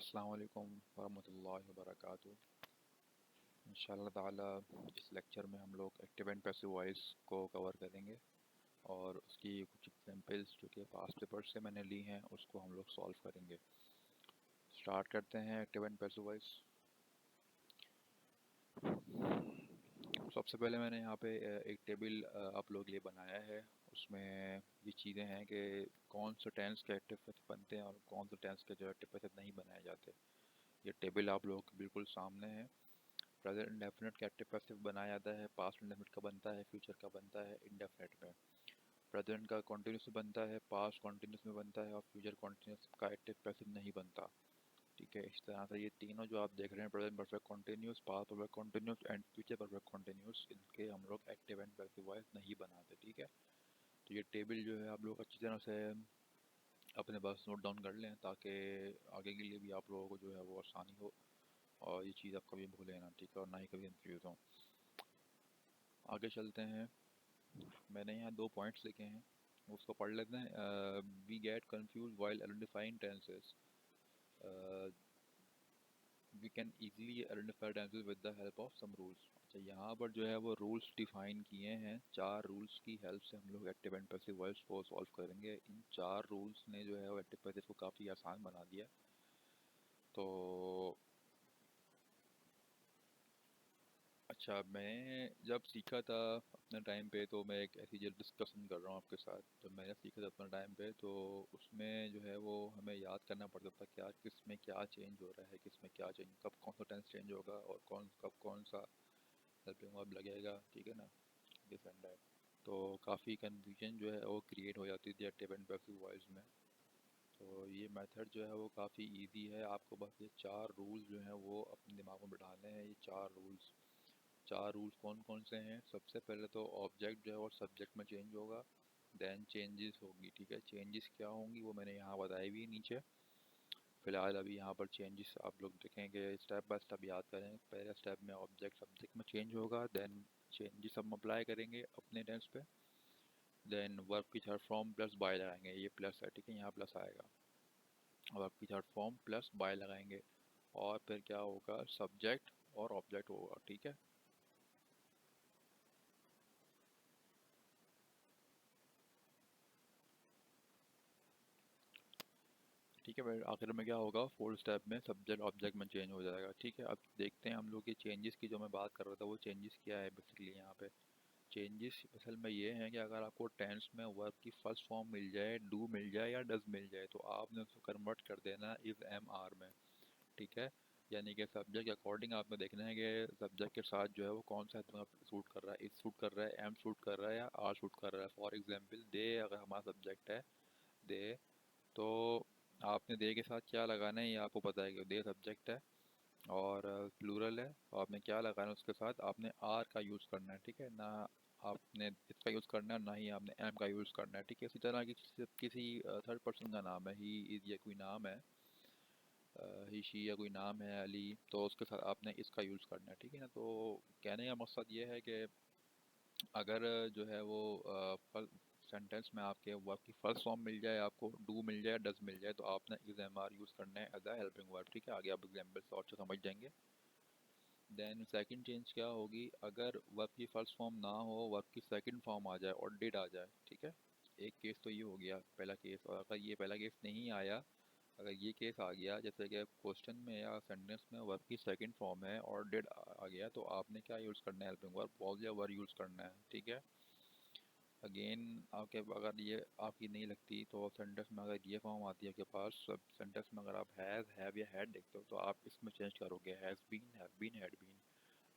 अस्सलाम वालेकुम वरहमतुल्लाहि वबरकातुहू। इंशाअल्लाह ताला इस लेक्चर में हम लोग एक्टिव एंड पैसिव वॉइस को कवर करेंगे और उसकी कुछ एग्जांपल्स जो कि पास्ट पेपर से मैंने ली हैं उसको हम लोग सॉल्व करेंगे। स्टार्ट करते हैं एक्टिव एंड पैसिव वॉइस। सबसे पहले मैंने यहाँ पे एक टेबल आप लोग के लिए बनाया है। उसमें ये चीज़ें हैं कि कौन से टेंस के एक्टिव पैसिव बनते हैं और कौन से टेंस के जो एक्टिव पैसिव नहीं बनाए जाते। ये टेबल आप लोगों के बिल्कुल सामने है। प्रेजेंट इंडेफिनिट का एक्टिव पैसिव बनाया जाता है, पास्ट इंडेफिनिट का बनता है, फ्यूचर का बनता है इंडेफिनिट में। प्रेजेंट का कॉन्टिन्यूस में बनता है, पास्ट कॉन्टिन्यूस में बनता है और फ्यूचर कॉन्टिन्यूस का एक्टिव पैसिव नहीं बनता। ठीक है, इस तरह से ये तीनों जो आप देख रहे हैं, present perfect continuous, past perfect continuous and future perfect continuous, इनके हम लोग एक्टिव एंड पैसिव वॉइस नहीं बनाते। ठीक है, तो ये टेबल जो है आप लोग अच्छी तरह से अपने पास नोट डाउन कर लें ताकि आगे के लिए भी आप लोगों को जो है वो आसानी हो और ये चीज़ आप कभी भूलें ना। ठीक है, और ना ही कभी कंफ्यूज हो। आगे चलते हैं। मैंने यहाँ 2 पॉइंट्स लिखे हैं, उसको पढ़ लेते हैं। We get confuse while identifying tenses. We can easily identify tenses with the help of some rules. अच्छा, यहाँ पर जो है वो रूल्स डिफाइन किए हैं। 4 रूल्स की हेल्प से हम लोग एक्टिव एंड पैसिव वॉइस को सॉल्व करेंगे। इन 4 रूल्स ने जो है वो एक्टिव पैसिव को काफ़ी आसान बना दिया। तो अच्छा, मैं जब सीखा था अपने टाइम पे, तो मैं एक ऐसी जो डिस्कशन कर रहा हूँ आपके साथ, जब मैंने सीखा था अपने टाइम पे, तो उसमें जो है वो हमें याद करना पड़ता था क्या किस में क्या चेंज हो रहा है, किस में क्या चेंज, कब कौन सा टेंस चेंज होगा और कब कौन सा हेल्पिंग वर्ब लगेगा। ठीक है ना, दिस एंड दैट। तो काफ़ी कन्फ्यूजन जो है वो क्रिएट हो जाती थी एक्टिव एंड पैसिव वॉइस में। तो ये मेथड जो है वो काफ़ी इजी है। आपको बस ये 4 रूल्स जो हैं वो अपने दिमाग में बिठाने हैं। ये 4 रूल्स कौन कौन से हैं? सबसे पहले तो ऑब्जेक्ट जो है वो सब्जेक्ट में चेंज होगा, देन चेंजेस होगी। ठीक है, चेंजेस क्या होंगी वो मैंने यहाँ बताई भी है नीचे। फिलहाल अभी यहाँ पर चेंजेस आप लोग देखेंगे, स्टेप बाय स्टेप याद करें। पहले स्टेप में ऑब्जेक्ट सब्जेक्ट में चेंज होगा, देन चेंजेस हम अप्लाई करेंगे अपने टेंस पे, देन वर्ब की थर्ड फॉर्म प्लस बाय लगाएंगे। ये प्लस है, ठीक है, यहाँ प्लस आएगा। वर्ब की थर्ड फॉर्म प्लस बाय लगाएंगे और फिर क्या होगा, सब्जेक्ट और ऑब्जेक्ट होगा। ठीक है, ठीक है। फिर आखिर में क्या होगा, फोर्थ स्टेप में सब्जेक्ट ऑब्जेक्ट में चेंज हो जाएगा। ठीक है, अब देखते हैं हम लोग ये चेंजेस की जो मैं बात कर रहा था वो चेंजेस क्या है बेसिकली यहाँ पे। चेंजेस असल में ये हैं कि अगर आपको टेंस में वर्ब की फर्स्ट फॉर्म मिल जाए, डू मिल जाए या डज मिल जाए, तो आपने उसको कन्वर्ट कर देना इज एम आर में। ठीक है, यानी कि सब्जेक्ट के अकॉर्डिंग आपने देखना है कि सब्जेक्ट के साथ जो है वो कौन सा सूट कर रहा है, इज सूट कर रहा है, एम सूट कर रहा है या आर सूट कर रहा है। फॉर एग्जाम्पल, दे अगर हमारा सब्जेक्ट है, दे, तो आपने दे के साथ क्या लगाना है ये आपको पता है कि दे सब्जेक्ट है और प्लूरल है, तो आपने क्या लगाना है उसके साथ, आपने आर का यूज़ करना है। ठीक है ना, आपने इसका यूज़ करना है ना ही आपने एम का यूज़ करना है। ठीक है, इसी तरह की किसी थर्ड पर्सन का नाम है, ही इज़ या कोई नाम है, ही शी या कोई नाम है, अली, तो उसके साथ आपने इसका यूज़ करना है। ठीक है ना, तो कहने का मकसद ये है कि अगर जो है वो सेंटेंस में आपके वर्ब की फर्स्ट फॉर्म मिल जाए, आपको डू मिल जाए, डज मिल जाए, तो आपने इज एम आर यूज़ करना है एज अ हेल्पिंग वर्ब। ठीक है, आगे आप एग्जाम्पल से और अच्छा समझ जाएंगे। देन सेकंड चेंज क्या होगी, अगर वर्ब की फर्स्ट फॉर्म ना हो, वर्ब की सेकंड फॉर्म आ जाए और डिड आ जाए। ठीक है, एक केस तो ये हो गया पहला केस, और अगर ये पहला केस नहीं आया, अगर ये केस आ गया जैसे कि क्वेश्चन में या सेंटेंस में वर्ब की सेकंड फॉर्म है और डिड आ गया, तो आपने क्या यूज़ करना है, हेल्पिंग वर्ब वॉज या वर यूज़ करना है। ठीक है, अगेन आपके अगर ये आपकी नहीं लगती तो सेंटेंस में अगर ये फॉर्म आती है आपके पास, सब सेंटेंस में अगर आप हैव या हैड देखते हो तो आप इसमें चेंज करोगे, हैव बीन, हैड बीन।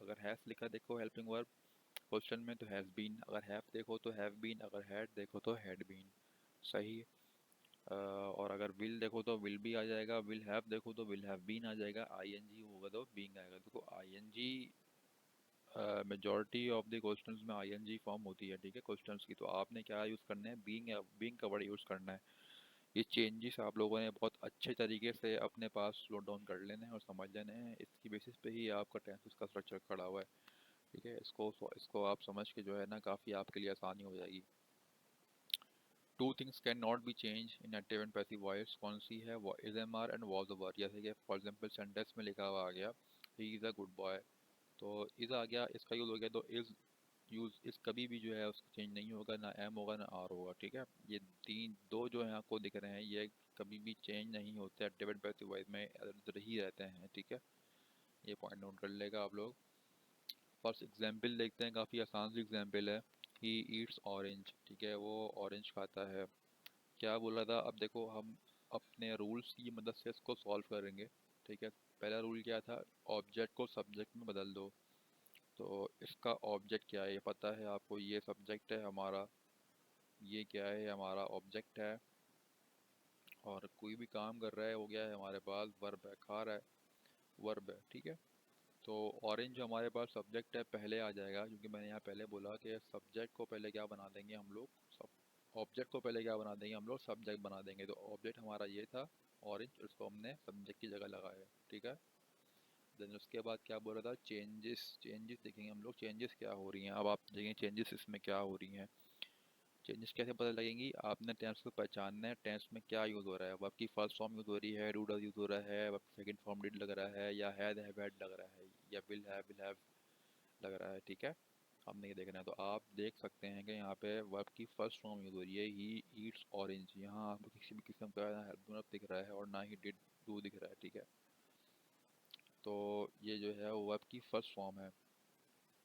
अगर हैज़ लिखा देखो हेल्पिंग वर्ब क्वेश्चन में तो हैज़ बीन, अगर हैव देखो तो हैव बीन, अगर हैड देखो तो हैड बीन। सही। और अगर विल देखो तो विल भी आ जाएगा, विल हैव देखो तो विल हैव बीन आ जाएगा, आईएनजी होगा तो बीइंग आएगा। देखो ING majority of the questions में आईएनजी फॉर्म होती है। ठीक है, क्वेश्चंस की, तो आपने क्या यूज़ करना है, बीइंग का वर्ड यूज़ करना है। ये चेंजेस आप लोगों ने बहुत अच्छे तरीके से अपने पास नोट डाउन कर लेने हैं और समझ लेने हैं। इसकी बेसिस पे ही आपका टेंसेस का स्ट्रक्चर खड़ा हुआ है। ठीक है, इसको इसको आप समझ के जो है ना काफ़ी आपके लिए आसानी हो जाएगी। Two things can not be change in active and passive voice, कौन सी है? वो is am are and was were. जैसे कि फॉर एग्जाम्पल सेंटेंस में लिखा हुआ आ गया he is a good boy, तो इज़ आ गया, इसका यूज़ हो गया, तो इज़ यूज़ इस कभी भी जो है उसका चेंज नहीं होगा, ना एम होगा ना आर होगा, ठीक है। ये तीन दो जो है आपको दिख रहे हैं ये कभी भी चेंज नहीं होते, एक्टिव एंड पैसिव वॉइस में इधर उधर ही रहते हैं, ठीक है। ये पॉइंट नोट कर लेगा आप लोग। फर्स्ट एग्जाम्पल देखते हैं, काफ़ी आसान सी एग्जाम्पल है। ही ईट्स ऑरेंज, ठीक है, वो ऑरेंज खाता है। क्या बोला था? अब देखो हम अपने रूल्स की मदद से इसको सॉल्व करेंगे, ठीक है। पहला रूल क्या था? ऑब्जेक्ट को सब्जेक्ट में बदल दो। तो इसका ऑब्जेक्ट क्या है ये पता है आपको, ये सब्जेक्ट है हमारा, ये क्या है? हमारा ऑब्जेक्ट है। और कोई भी काम कर रहा है वो क्या है हमारे पास? वर्ब है, खा रहा है, वर्ब है, ठीक है। तो ऑरेंज हमारे पास सब्जेक्ट है, पहले आ जाएगा, क्योंकि मैंने यहाँ पहले बोला कि सब्जेक्ट को पहले क्या बना देंगे हम लोग, सब ऑब्जेक्ट को पहले क्या बना देंगे हम लोग? सब्जेक्ट बना देंगे। तो ऑब्जेक्ट हमारा ये था ऑरेंज, उसको हमने सब्जेक्ट की जगह लगाया, ठीक है। देन उसके बाद क्या बोला था? चेंजेस, चेंजेस देखेंगे हम लोग, चेंजेस क्या हो रही हैं। अब आप देखेंगे चेंजेस इसमें क्या हो रही हैं। चेंजेस कैसे पता लगेंगी? आपने टेंस को पहचानना है, टेंस में क्या यूज़ हो रहा है। वर्ब की फर्स्ट फॉर्म यूज़ हो रही है, डू डज यूज़ हो रहा है, वर्ब की सेकंड फॉर्म डिड लग रहा है, या हैव हैड लग रहा है, या विल हैव लग रहा है, ठीक है। हमने ये देखना है। तो आप देख सकते हैं कि यहाँ पे वर्ब की फर्स्ट फॉर्म यूज़ हो रही है, ही ईट्स ऑरेंज। यहाँ आपको किसी भी किस्म का हेल्प दिख रहा है और ना ही डिड डू दिख रहा है, ठीक है। तो ये जो है वो वर्ब की फर्स्ट फॉर्म है,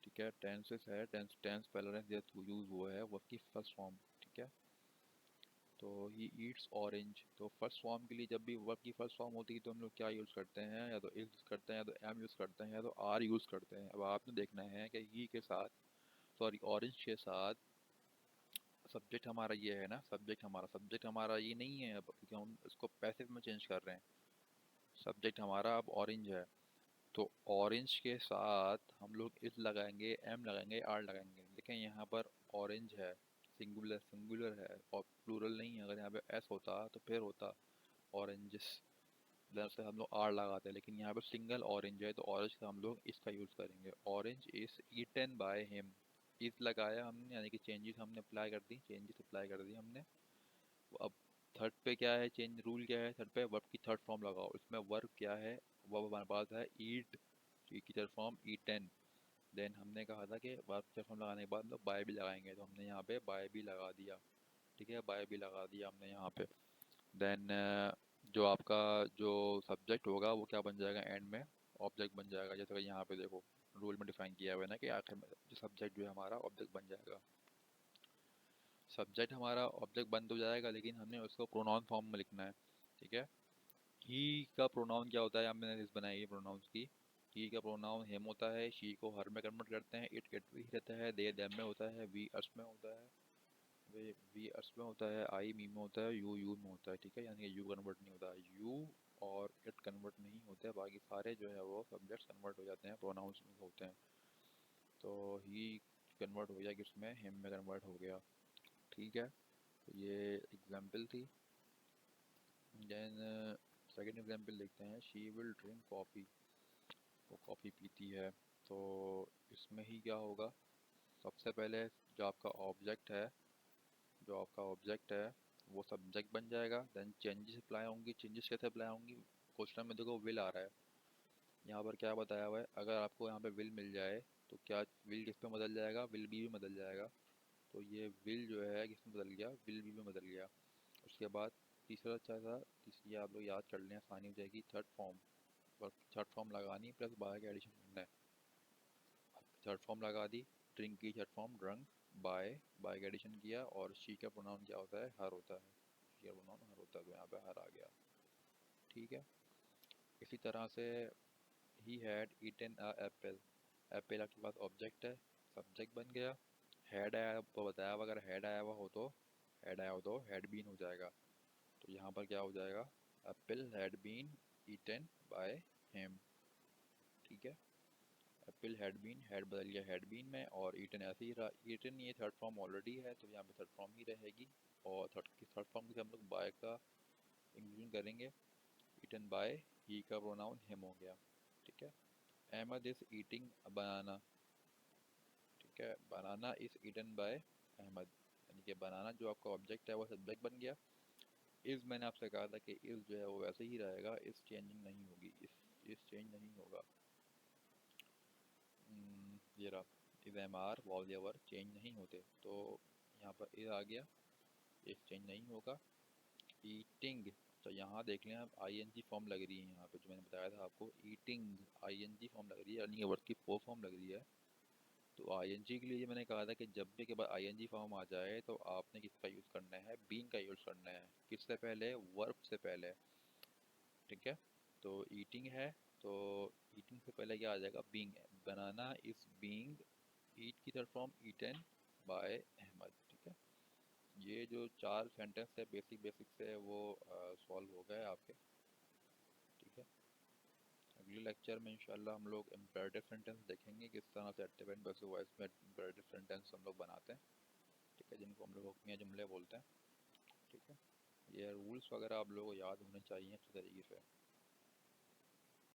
ठीक है। टेंसेस है, टेंस टेंस पहला यूज़ हुआ है, वर्ब की फर्स्ट फॉर्म, ठीक है। तो ही ईट्स ऑरेंज, तो फर्स्ट फॉर्म के लिए जब भी वर्ब की फर्स्ट फॉर्म होती है तो हम लोग क्या यूज़ करते हैं? या तो इज यूज़ करते हैं, या तो एम यूज़ करते हैं, या तो आर यूज़ करते हैं। अब आपने देखना है कि ही के साथ, सॉरी ऑरेंज के साथ सब्जेक्ट हमारा ये है ना, सब्जेक्ट हमारा ये नहीं है अब, क्योंकि हम इसको पैसिव में चेंज कर रहे हैं। सब्जेक्ट हमारा अब ऑरेंज है, तो ऑरेंज के साथ हम लोग इस लगाएंगे, एम लगाएंगे, आर लगाएंगे। देखें यहाँ पर ऑरेंज है, सिंगुलर सिंगुलर है और प्लूरल नहीं है। अगर यहाँ पे एस होता तो फिर होता ऑरेंजेस, से हम लोग आर लगाते हैं, लेकिन यहाँ पर सिंगल ऑरेंज है तो ऑरेंज का हम लोग इसका यूज़ करेंगे। Orange is eaten by him, इस लगाया हमने, यानी कि चेंजेस हमने अप्लाई कर दी, चेंजेस अप्लाई कर दी हमने। अब थर्ड पे क्या है चेंज, रूल क्या है थर्ड पे? वर्ब की थर्ड फॉर्म लगाओ। इसमें वर्ब क्या है? वर्ब हमारे पास है ईट, की थर्ड फॉर्म ईटन। देन हमने कहा था कि वर्ब की थर्ड फॉर्म लगाने के बाद हम लोग बाय भी लगाएंगे, तो हमने यहाँ पे बाय भी लगा दिया, ठीक है, बाय भी लगा दिया हमने यहाँ पे। देन जो आपका जो सब्जेक्ट होगा वो क्या बन जाएगा एंड में? ऑब्जेक्ट बन जाएगा। जैसे कि यहाँ पे देखो रूल में डिफाइन किया हुआ है ना कि आखिर में जो सब्जेक्ट जो है हमारा ऑब्जेक्ट बन जाएगा। सब्जेक्ट हमारा ऑब्जेक्ट बन तो जाएगा, लेकिन हमने उसको प्रोनाउन फॉर्म में लिखना है, ठीक है। ही का प्रोनाउन क्या होता है? हमने लिस्ट बनाई है प्रोनाउंस की। ही का प्रोनाउन हिम होता है, शी को हर में कन्वर्ट करते हैं, इट भी रहता है, दे देम में होता है, वी अस में होता है, वी अस में होता है, आई मी में होता है, यू में होता है, ठीक है। यानी कि यू कन्वर्ट नहीं होता, यू और इट कन्वर्ट नहीं होते, बाकी सारे जो है वो सब्जेक्ट्स कन्वर्ट हो जाते हैं, प्रोनाउंस में होते हैं। तो ही कन्वर्ट हो गया किसमें? हिम में कन्वर्ट हो गया, ठीक है। तो ये एग्जाम्पल थी। देन सेकेंड एग्जाम्पल देखते हैं, शी विल ड्रिंक कॉफ़ी, वो कॉफ़ी पीती है। तो इसमें ही क्या होगा? सबसे पहले जो आपका ऑब्जेक्ट है वो सब्जेक्ट बन जाएगा। देन चेंजेस अप्लाई होंगी। चेंजेस कैसे अप्लाई होंगी? क्वेश्चन में देखो विल आ रहा है, यहाँ पर क्या बताया हुआ है? अगर आपको यहाँ पे विल मिल जाए तो क्या विल किस पे बदल जाएगा? विल बी में बदल जाएगा। तो ये विल जो है किस में बदल गया? विल बी में बदल गया। उसके बाद तीसरा अच्छा था, तीसरी आप लोग याद कर लें, आसानी हो जाएगी। थर्ड फॉर्म, थर्ड फॉर्म लगानी प्लस बाय का एडिशन करना है। थर्ड फॉर्म लगा दी, ड्रिंक की थर्ड फॉर्म ड्रंक, बाय का एडिशन किया, और शी का प्रोनाउन क्या होता है? हर होता है, शी का प्रोनाउन हर होता है, तो यहाँ पे हर आ गया, ठीक है। इसी तरह से ही had eaten a apple, apple आपके पास ऑब्जेक्ट है, सब्जेक्ट बन गया। हैड आया तो बताया हुआ, अगर हैड आया हुआ हो तो हैड बीन हो जाएगा। तो यहाँ पर क्या हो जाएगा? Apple had been eaten by him, ठीक है। एप्पल हैड बीन, हैड बदल गया हैड बीन में, और ईटन ऐसे ही रहा। ईटन ये थर्ड फॉर्म ऑलरेडी है तो यहाँ पे थर्ड फॉर्म ही रहेगी, और थर्ड फॉर्म के हम लोग बाय का इंक्लूजन करेंगे। ईटन बाय, ही का प्रोनाउन हिम हो गया, ठीक है। अहमद इज ईटिंग अ बनाना, ठीक है, बनाना इज ईटन बाय अहमद, यानी ठीक है। बनाना जो आपका ऑब्जेक्ट है वो सब्जेक्ट बन गया। इज़ मैंने आपसे कहा था कि इज़ जो है वो वैसे ही रहेगा, इस चेंजिंग नहीं होगी, इस चेंज नहीं होगा। ये रहा, is am are was were change नहीं होते, तो यहाँ पर इज़ आ गया, इस चेंज नहीं होगा। ईटिंग, तो यहाँ देख लें आप आईएनजी फॉर्म लग रही है यहाँ पे, जो मैंने बताया था आपको, ईटिंग आईएनजी फॉर्म लग रही है, अर्निंग वर्ड की फो फॉर्म लग रही है। तो आईएनजी के लिए ये मैंने कहा था कि जब भी के बाद आईएनजी फॉर्म आ जाए तो आपने किसका यूज़ करना है, बीइंग का यूज़ करना है। किससे पहले, वर्ब से पहले, ठीक है। तो ईटिंग है, तो ईटिंग से पहले क्या आ जाएगा, बीइंग है। बनाना इज बीइंग ईट की third form eaten by Ahmad, ठीक है। ये जो 4 सेंटेंस है बेसिक बेसिक से वो सॉल्व हो गए आपके, ठीक है। अगले लेक्चर में इंशाल्लाह हम लोग इम्पेरेटिव सेंटेंस देखेंगे, किस तरह से एक्टिव एंड पैसिव वॉइस में इम्पेरेटिव सेंटेंस हम लोग बनाते हैं, ठीक है, जिनको हम लोग हुक्मिया जुमले बोलते हैं, ठीक है। ये रूल्स वगैरह आप लोगों को याद होने चाहिए अच्छे तरीके से।